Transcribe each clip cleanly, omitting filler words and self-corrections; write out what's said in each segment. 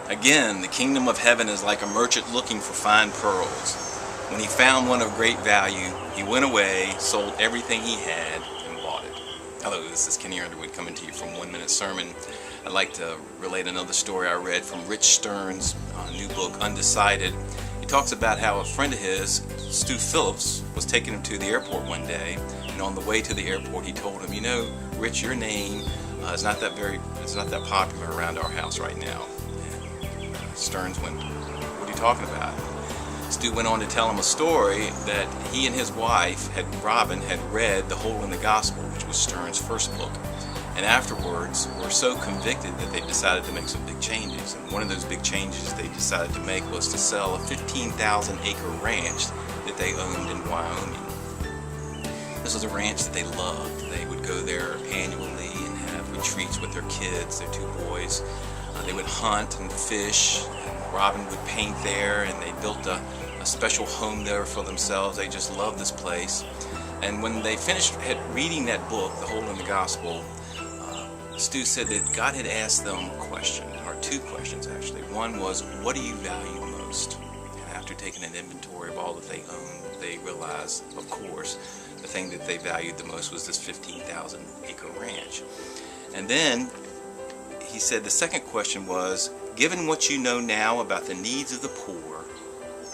Again, the kingdom of heaven is like a merchant looking for fine pearls. When he found one of great value, he went away, sold everything he had, and bought it. Hello, this is Kenny Underwood coming to you from 1 Minute Sermon. I'd like to relate another story I read from Rich Stern's new book, Undecided. He talks about how a friend of his, Stu Phillips, was taking him to the airport one day, and on the way to the airport he told him, "You know, Rich, your name is not that popular around our house right now." And Stearns went, "What are you talking about?" Stu went on to tell him a story that he and his wife, Robin, had read The Hole in the Gospel, which was Stearns' first book, and afterwards were so convicted that they decided to make some big changes. And one of those big changes they decided to make was to sell a 15,000-acre ranch that they owned in Wyoming. This was a ranch that they loved. They would go there annually and have retreats with their kids, their two boys. They would hunt and fish, and Robin would paint there, and they built a special home there for themselves. They just loved this place. And when they finished reading that book, The Hole in the Gospel, Stu said that God had asked them a question, or two questions actually. One was, what do you value most? And after taking an inventory of all that they owned, they realized, of course, the thing that they valued the most was this 15,000-acre ranch. And then he said the second question was, given what you know now about the needs of the poor,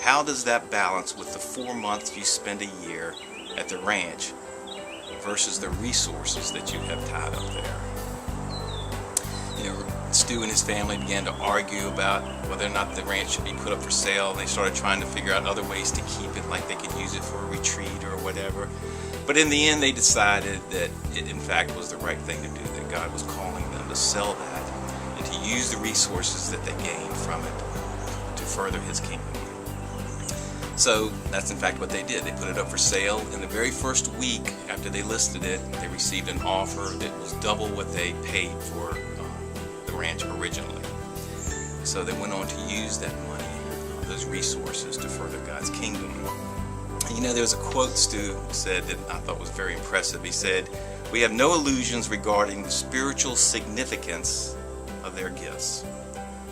how does that balance with the 4 months you spend a year at the ranch versus the resources that you have tied up there? Stu and his family began to argue about whether or not the ranch should be put up for sale. They started trying to figure out other ways to keep it, like they could use it for a retreat or whatever. But in the end, they decided that it in fact was the right thing to do, that God was calling them to sell that and to use the resources that they gained from it to further his kingdom. So that's in fact what they did. They put it up for sale. In the very first week after they listed it, they received an offer that was double what they paid for the ranch originally. So they went on to use that money, those resources, to further God's kingdom. And there's a quote Stu said that I thought was very impressive. He said, "We have no illusions regarding the spiritual significance of their gifts.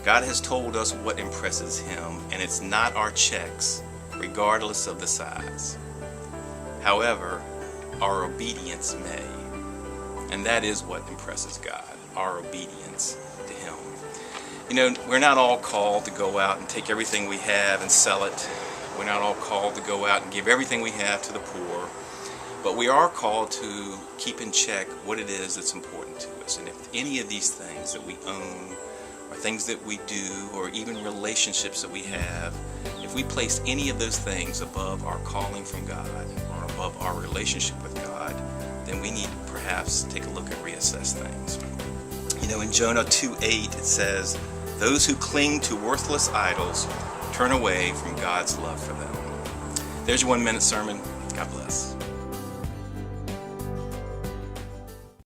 God has told us what impresses him, and it's not our checks, regardless of the size. However, our obedience may." And that is what impresses God, our obedience to him. We're not all called to go out and take everything we have and sell it. We're not all called to go out and give everything we have to the poor. But we are called to keep in check what it is that's important to us. And if any of these things that we own, or things that we do, or even relationships that we have, if we place any of those things above our calling from God, or above our relationship with God, then we need to perhaps take a look and reassess things. In Jonah 2:8 it says, "Those who cling to worthless idols turn away from God's love for them." There's your 1 minute sermon. God bless.